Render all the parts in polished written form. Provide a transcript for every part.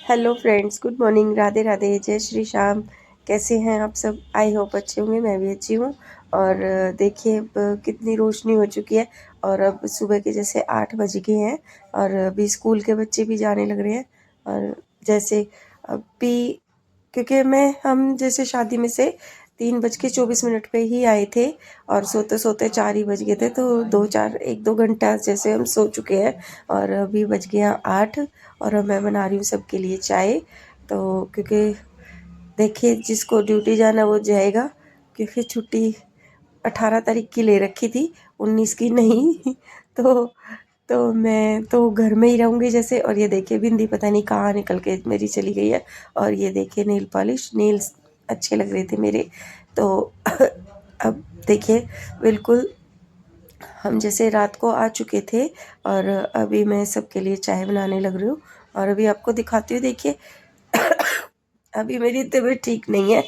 Hello friends, good morning, Radhe Radhe, जय श्री श्याम। कैसे हैं आप सब? आई होप अच्छे होंगे। मैं भी अच्छी हूँ। और देखिए अब कितनी रोशनी हो चुकी है और अब सुबह के जैसे 8 बज गए हैं और अभी स्कूल के बच्चे भी जाने लग रहे हैं। और जैसे अभी क्योंकि हम जैसे शादी में से 3:24 पे ही आए थे और सोते सोते 4 ही बज गए थे, तो 1-2 घंटा जैसे हम सो चुके हैं। और अभी बज गया 8 और अब मैं बना रही हूँ सबके लिए चाय। तो क्योंकि देखिए जिसको ड्यूटी जाना वो जाएगा, क्योंकि छुट्टी 18 तारीख की ले रखी थी, 19 की नहीं। तो मैं तो घर में ही रहूँगी जैसे। और ये देखिए बिंदी पता नहीं कहाँ निकल के मेरी चली गई है। और ये देखिए नेल पॉलिश, नेल्स अच्छे लग रहे थे मेरे। तो अब देखिए बिल्कुल हम जैसे रात को आ चुके थे और अभी मैं सबके लिए चाय बनाने लग रही हूँ। और अभी आपको दिखाती हूँ, देखिए अभी मेरी तबीयत ठीक नहीं है,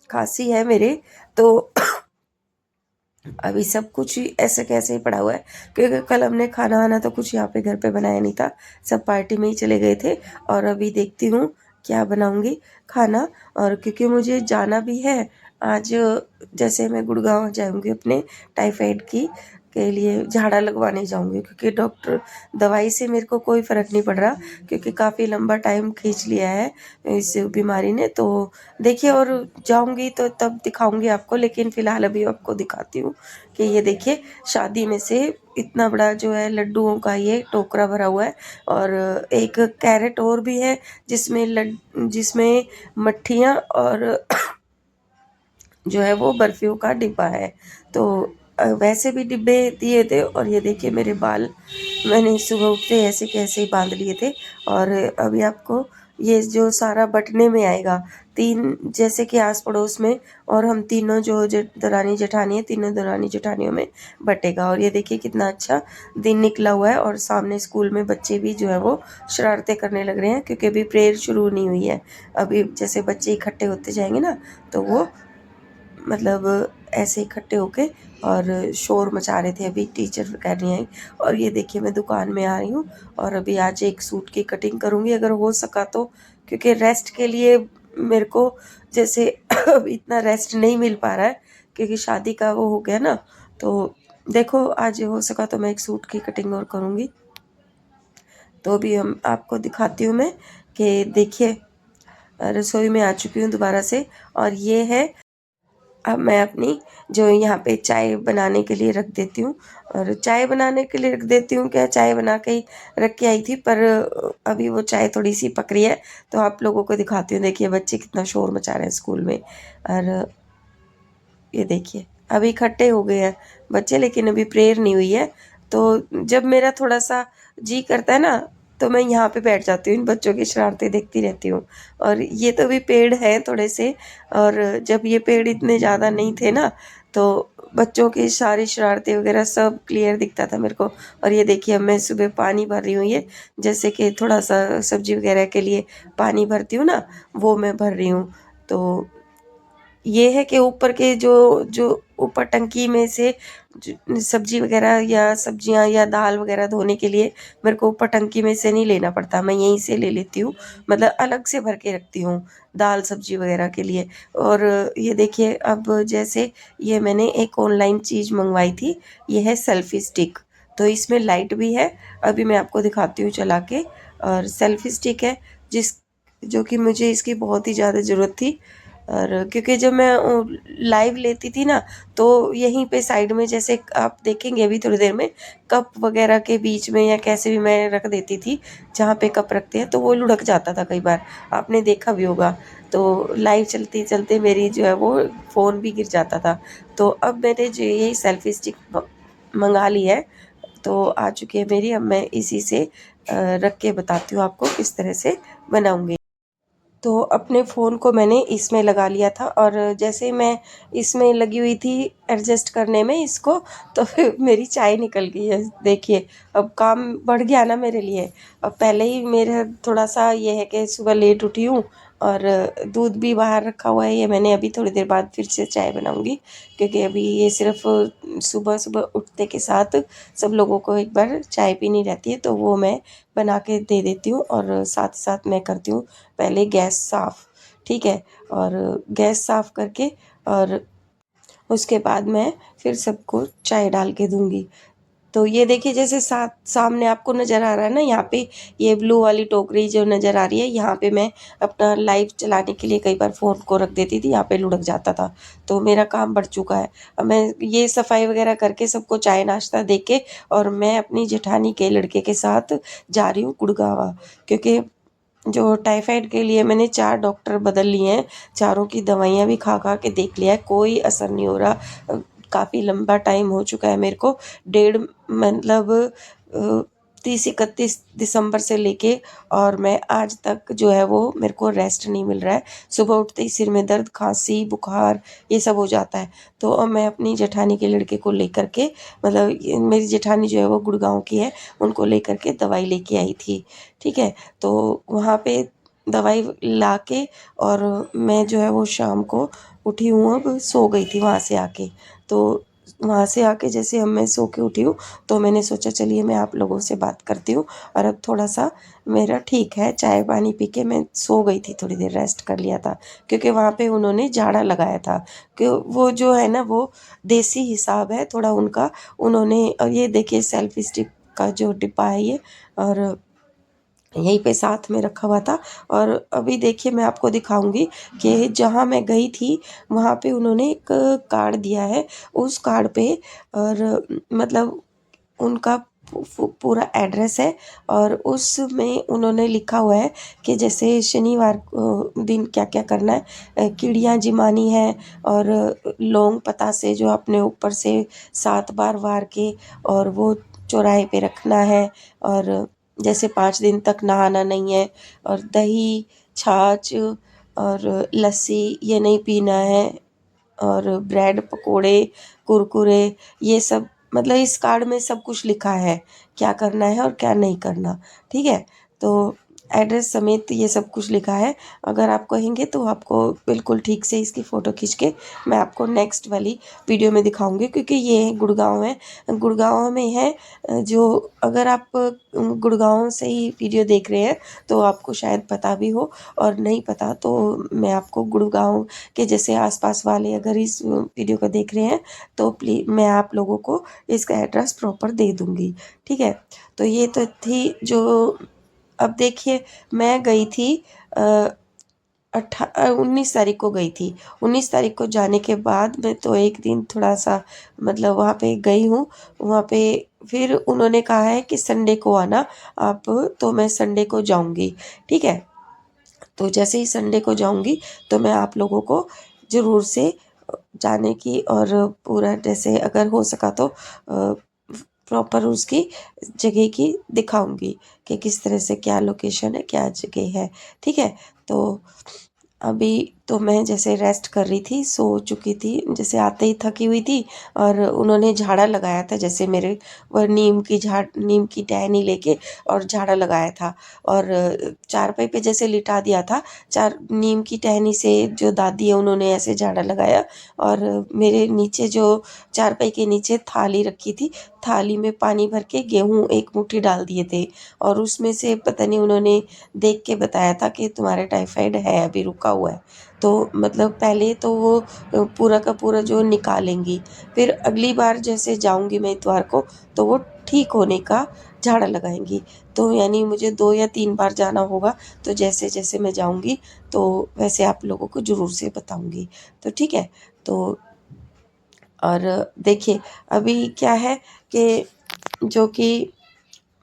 खांसी है मेरे। तो अभी सब कुछ ही ऐसे कैसे ही पड़ा हुआ है, क्योंकि कल हमने खाना आना तो कुछ यहाँ पे घर पे बनाया नहीं था, सब पार्टी में ही चले गए थे। और अभी देखती हूँ क्या बनाऊंगी खाना। और क्योंकि मुझे जाना भी है आज, जैसे मैं गुड़गांव जाऊंगी अपने टाइफाइड की के लिए झाड़ा लगवाने जाऊंगी, क्योंकि डॉक्टर दवाई से मेरे को कोई फ़र्क नहीं पड़ रहा, क्योंकि काफ़ी लंबा टाइम खींच लिया है इस बीमारी ने। तो देखिए और जाऊंगी तो तब दिखाऊंगी आपको, लेकिन फ़िलहाल अभी आपको दिखाती हूँ कि ये देखिए शादी में से इतना बड़ा जो है लड्डुओं का ये टोकरा भरा हुआ है। और एक कैरेट और भी है जिसमें मट्ठियाँ और जो है वो बर्फियों का डिब्बा है। तो वैसे भी डिब्बे दिए थे। और ये देखिए मेरे बाल मैंने सुबह उठते ऐसे कैसे ही बांध लिए थे। और अभी आपको ये जो सारा बटने में आएगा, 3 जैसे कि आस पड़ोस में, और हम तीनों जो दरानी जेठानी है, तीनों दरानी जेठानियों में बटेगा। और ये देखिए कितना अच्छा दिन निकला हुआ है। और सामने स्कूल में बच्चे भी जो है वो शरारतें करने लग रहे हैं, क्योंकि अभी प्रेयर शुरू नहीं हुई है। अभी जैसे बच्चे इकट्ठे होते जाएंगे ना, तो वो मतलब ऐसे इकट्ठे होके और शोर मचा रहे थे। अभी टीचर कह रही आई। और ये देखिए मैं दुकान में आ रही हूँ और अभी आज एक सूट की कटिंग करूँगी अगर हो सका तो, क्योंकि रेस्ट के लिए मेरे को जैसे अभी इतना रेस्ट नहीं मिल पा रहा है, क्योंकि शादी का वो हो गया ना। तो देखो आज हो सका तो मैं एक सूट की कटिंग और करूँगी। तो अभी हम आपको दिखाती हूँ मैं कि देखिए रसोई में आ चुकी हूँ दोबारा से। और ये है अब मैं अपनी जो यहाँ पे चाय बनाने के लिए रख देती हूँ। और चाय बनाने के लिए रख देती हूँ क्या, चाय बना के ही रख के आई थी, पर अभी वो चाय थोड़ी सी पक रही है तो आप लोगों को दिखाती हूँ। देखिए बच्चे कितना शोर मचा रहे हैं स्कूल में। और ये देखिए अभी इकट्ठे हो गए हैं बच्चे, लेकिन अभी प्रेयर नहीं हुई है। तो जब मेरा थोड़ा सा जी करता है ना, तो मैं यहाँ पे बैठ जाती हूँ, इन बच्चों की शरारतें देखती रहती हूँ। और ये तो भी पेड़ हैं थोड़े से, और जब ये पेड़ इतने ज़्यादा नहीं थे ना, तो बच्चों की सारी शरारतें वगैरह सब क्लियर दिखता था मेरे को। और ये देखिए अब मैं सुबह पानी भर रही हूँ, ये जैसे कि थोड़ा सा सब्जी वगैरह के लिए पानी भरती हूँ ना, वो मैं भर रही हूँ। तो ये है कि ऊपर के जो जो ऊपर टंकी में से सब्जी वगैरह या सब्जियां या दाल वगैरह धोने के लिए मेरे को ऊपर टंकी में से नहीं लेना पड़ता, मैं यहीं से ले लेती हूँ। मतलब अलग से भर के रखती हूँ दाल सब्जी वगैरह के लिए। और ये देखिए अब जैसे ये मैंने एक ऑनलाइन चीज़ मंगवाई थी, ये है सेल्फी स्टिक। तो इसमें लाइट भी है, अभी मैं आपको दिखाती हूँ चला के। और सेल्फी स्टिक है जिस जो कि मुझे इसकी बहुत ही ज़्यादा ज़रूरत थी। और क्योंकि जब मैं लाइव लेती थी ना, तो यहीं पे साइड में जैसे आप देखेंगे अभी थोड़ी देर में, कप वगैरह के बीच में या कैसे भी मैं रख देती थी, जहाँ पे कप रखते हैं तो वो लुढ़क जाता था कई बार, आपने देखा भी होगा। तो लाइव चलते चलते मेरी जो है वो फ़ोन भी गिर जाता था। तो अब मैंने जो यही सेल्फी स्टिक मंगा ली है, तो आ चुकी है मेरी। अब मैं इसी से रख के बताती हूँ आपको किस तरह से बनाऊँगी। तो अपने फ़ोन को मैंने इसमें लगा लिया था, और जैसे ही मैं इसमें लगी हुई थी एडजस्ट करने में इसको, तो फिर मेरी चाय निकल गई है। देखिए अब काम बढ़ गया ना मेरे लिए। अब पहले ही मेरे थोड़ा सा ये है कि सुबह लेट उठी हूँ और दूध भी बाहर रखा हुआ है। ये मैंने अभी थोड़ी देर बाद फिर से चाय बनाऊंगी, क्योंकि अभी ये सिर्फ सुबह सुबह उठते के साथ सब लोगों को एक बार चाय पीनी रहती है, तो वो मैं बना के दे देती हूँ। और साथ साथ मैं करती हूँ पहले गैस साफ़, ठीक है। और गैस साफ़ करके और उसके बाद मैं फिर सबको चाय डाल के दूंगी। तो ये देखिए, जैसे साथ सामने आपको नज़र आ रहा है ना, यहाँ पे ये ब्लू वाली टोकरी जो नज़र आ रही है, यहाँ पे मैं अपना लाइव चलाने के लिए कई बार फ़ोन को रख देती थी, यहाँ पे लुढ़क जाता था। तो मेरा काम बढ़ चुका है। अब मैं ये सफाई वगैरह करके सबको चाय नाश्ता दे के और मैं अपनी जेठानी के लड़के के साथ जा रही हूँ गुड़गांव, क्योंकि जो टाइफाइड के लिए मैंने 4 डॉक्टर बदल लिए हैं। चारों की दवाइयाँ भी खा खा के देख लिया है, कोई असर नहीं हो रहा। काफ़ी लंबा टाइम हो चुका है मेरे को, डेढ़ मतलब 30-31 दिसंबर से लेके, और मैं आज तक जो है वो मेरे को रेस्ट नहीं मिल रहा है। सुबह उठते ही सिर में दर्द, खांसी, बुखार ये सब हो जाता है। तो अब मैं अपनी जेठानी के लड़के को लेकर के, मतलब मेरी जेठानी जो है वो गुड़गांव की है, उनको लेकर के दवाई लेके आई थी, ठीक है। तो वहाँ पे दवाई ला के और मैं जो है वो शाम को उठी हूँ, अब सो गई थी वहाँ से आके। तो वहाँ से आके जैसे अब मैं सो के उठी हूँ, तो मैंने सोचा चलिए मैं आप लोगों से बात करती हूँ। और अब थोड़ा सा मेरा ठीक है, चाय पानी पी के मैं सो गई थी, थोड़ी देर रेस्ट कर लिया था, क्योंकि वहाँ पे उन्होंने झाड़ा लगाया था। कि वो जो है ना वो देसी हिसाब है थोड़ा उनका। उन्होंने, और ये देखिए सेल्फी स्टिक का जो डिब्बा है ये, और यहीं पे साथ में रखा हुआ था। और अभी देखिए मैं आपको दिखाऊंगी कि जहाँ मैं गई थी वहाँ पे उन्होंने एक कार्ड दिया है। उस कार्ड पे और मतलब उनका पूरा एड्रेस है, और उसमें उन्होंने लिखा हुआ है कि जैसे शनिवार दिन क्या क्या करना है। चिड़िया जिमानी है, और लौंग पता से जो अपने ऊपर से 7 बार वार के और वो चौराहे पे रखना है। और जैसे 5 दिन तक नहाना नहीं है, और दही, छाछ और लस्सी ये नहीं पीना है, और ब्रेड पकोड़े, कुरकुरे, ये सब, मतलब इस कार्ड में सब कुछ लिखा है क्या करना है और क्या नहीं करना, ठीक है। तो एड्रेस समेत ये सब कुछ लिखा है। अगर आप कहेंगे तो आपको बिल्कुल ठीक से इसकी फ़ोटो खींच के मैं आपको नेक्स्ट वाली वीडियो में दिखाऊंगी, क्योंकि ये गुड़गांव है, गुड़गांव में है। जो अगर आप गुड़गांव से ही वीडियो देख रहे हैं तो आपको शायद पता भी हो, और नहीं पता तो मैं आपको गुड़गांव कि जैसे आसपास वाले अगर इस वीडियो को देख रहे हैं तो प्लीज़ मैं आप लोगों को इसका एड्रेस प्रॉपर दे दूँगी, ठीक है। तो ये तो थी जो, अब देखिए मैं गई थी 19 तारीख को गई थी। 19 तारीख को जाने के बाद मैं तो एक दिन थोड़ा सा मतलब वहाँ पे गई हूँ। वहाँ पे फिर उन्होंने कहा है कि संडे को आना आप, तो मैं संडे को जाऊँगी, ठीक है। तो जैसे ही संडे को जाऊंगी तो मैं आप लोगों को ज़रूर से जाने की और पूरा जैसे अगर हो सका तो प्रॉपर उसकी जगह की दिखाऊंगी कि किस तरह से क्या लोकेशन है, क्या जगह है, ठीक है। तो अभी तो मैं जैसे रेस्ट कर रही थी, सो चुकी थी, जैसे आते ही थकी हुई थी। और उन्होंने झाड़ा लगाया था, जैसे मेरे वो नीम की टहनी लेके और झाड़ा लगाया था। और चारपाई पे जैसे लिटा दिया था, चार नीम की टहनी से जो दादी है उन्होंने ऐसे झाड़ा लगाया। और मेरे नीचे जो चारपाई के नीचे थाली रखी थी, थाली में पानी भर के गेहूँ एक मुट्ठी डाल दिए थे। और उसमें से पता नहीं उन्होंने देख के बताया था कि तुम्हारे टाइफाइड है, अभी रुका हुआ है। तो मतलब पहले तो वो पूरा का पूरा जो निकालेंगी, फिर अगली बार जैसे जाऊंगी मैं इतवार को तो वो ठीक होने का झाड़ा लगाएंगी। तो यानी मुझे 2 या 3 बार जाना होगा। तो जैसे जैसे मैं जाऊंगी तो वैसे आप लोगों को ज़रूर से बताऊंगी, तो ठीक है। तो और देखिए अभी क्या है कि जो कि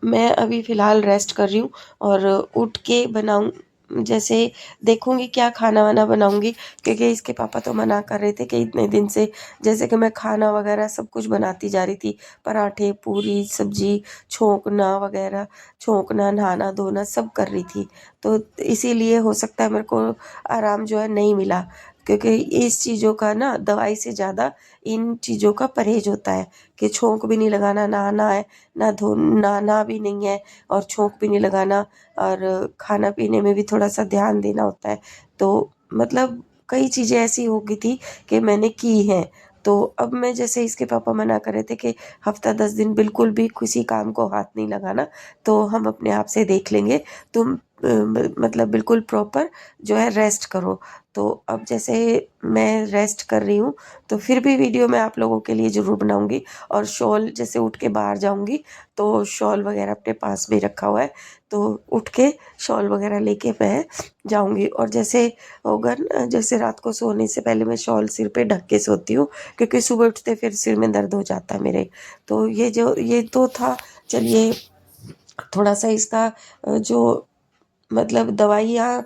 मैं अभी फ़िलहाल रेस्ट कर रही हूँ, और उठ के बनाऊँ जैसे देखूँगी क्या खाना वाना बनाऊँगी, क्योंकि इसके पापा तो मना कर रहे थे कि इतने दिन से जैसे कि मैं खाना वगैरह सब कुछ बनाती जा रही थी, पराठे, पूरी, सब्जी, छोंकना वगैरह, छोंकना, नहाना धोना सब कर रही थी। तो इसीलिए हो सकता है मेरे को आराम जो है नहीं मिला, क्योंकि इस चीज़ों का ना दवाई से ज़्यादा इन चीज़ों का परहेज़ होता है कि छोंक भी नहीं लगाना, नहाना है, नहाना भी नहीं है और छोंक भी नहीं लगाना, और खाना-पीने में भी थोड़ा-सा ध्यान देना होता है। तो मतलब कई चीज़ें ऐसी हो गई थी कि मैंने की हैं। तो अब मैं, जैसे इसके पापा मना कर रहे थे कि हफ़्ता 10 दिन बिल्कुल भी किसी काम को हाथ नहीं लगाना, तो हम अपने आप से देख लेंगे, तुम मतलब बिल्कुल प्रॉपर जो है रेस्ट करो। तो अब जैसे मैं रेस्ट कर रही हूँ, तो फिर भी वीडियो मैं आप लोगों के लिए ज़रूर बनाऊँगी, और शॉल जैसे उठ के बाहर जाऊँगी, तो शॉल वग़ैरह अपने पास में रखा हुआ है, तो उठ के शॉल वग़ैरह लेके मैं जाऊँगी। और जैसे होगा न, जैसे रात को सोने से पहले मैं शॉल सिर पे ढक के सोती हूँ, क्योंकि सुबह उठते फिर सिर में दर्द हो जाता है मेरे। तो ये तो था। चलिए, थोड़ा-सा इसका जो मतलब दवाइयाँ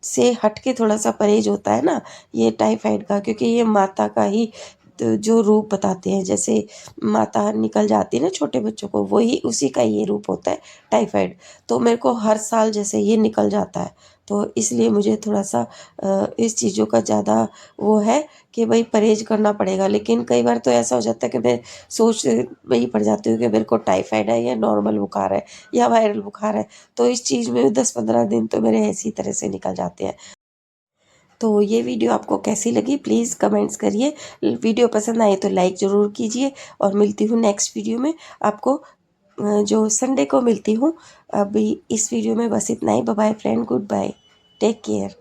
से हट के थोड़ा-सा परहेज़ होता है ना, ये टाइफाइड का, क्योंकि ये माता का ही जो रूप बताते हैं, जैसे माता निकल जाती है ना छोटे बच्चों को, वही उसी का ये रूप होता है टाइफाइड। तो मेरे को हर साल जैसे ये निकल जाता है, तो इसलिए मुझे थोड़ा-सा इस चीज़ों का ज़्यादा वो है कि भई परहेज़ करना पड़ेगा। लेकिन कई बार तो ऐसा हो जाता है कि मैं सोच में ही पड़ जाती हूँ कि मेरे को टाइफाइड है या नॉर्मल बुखार है या वायरल बुखार है। तो इस चीज़ में 10-15 दिन तो मेरे इसी तरह से निकल जाते हैं। तो ये वीडियो आपको कैसी लगी प्लीज़ कमेंट्स करिए। वीडियो पसंद आए तो लाइक ज़रूर कीजिए, और मिलती हूँ नेक्स्ट वीडियो में आपको, जो संडे को मिलती हूँ। अभी इस वीडियो में बस इतना ही। Bye bye friend, goodbye, take care.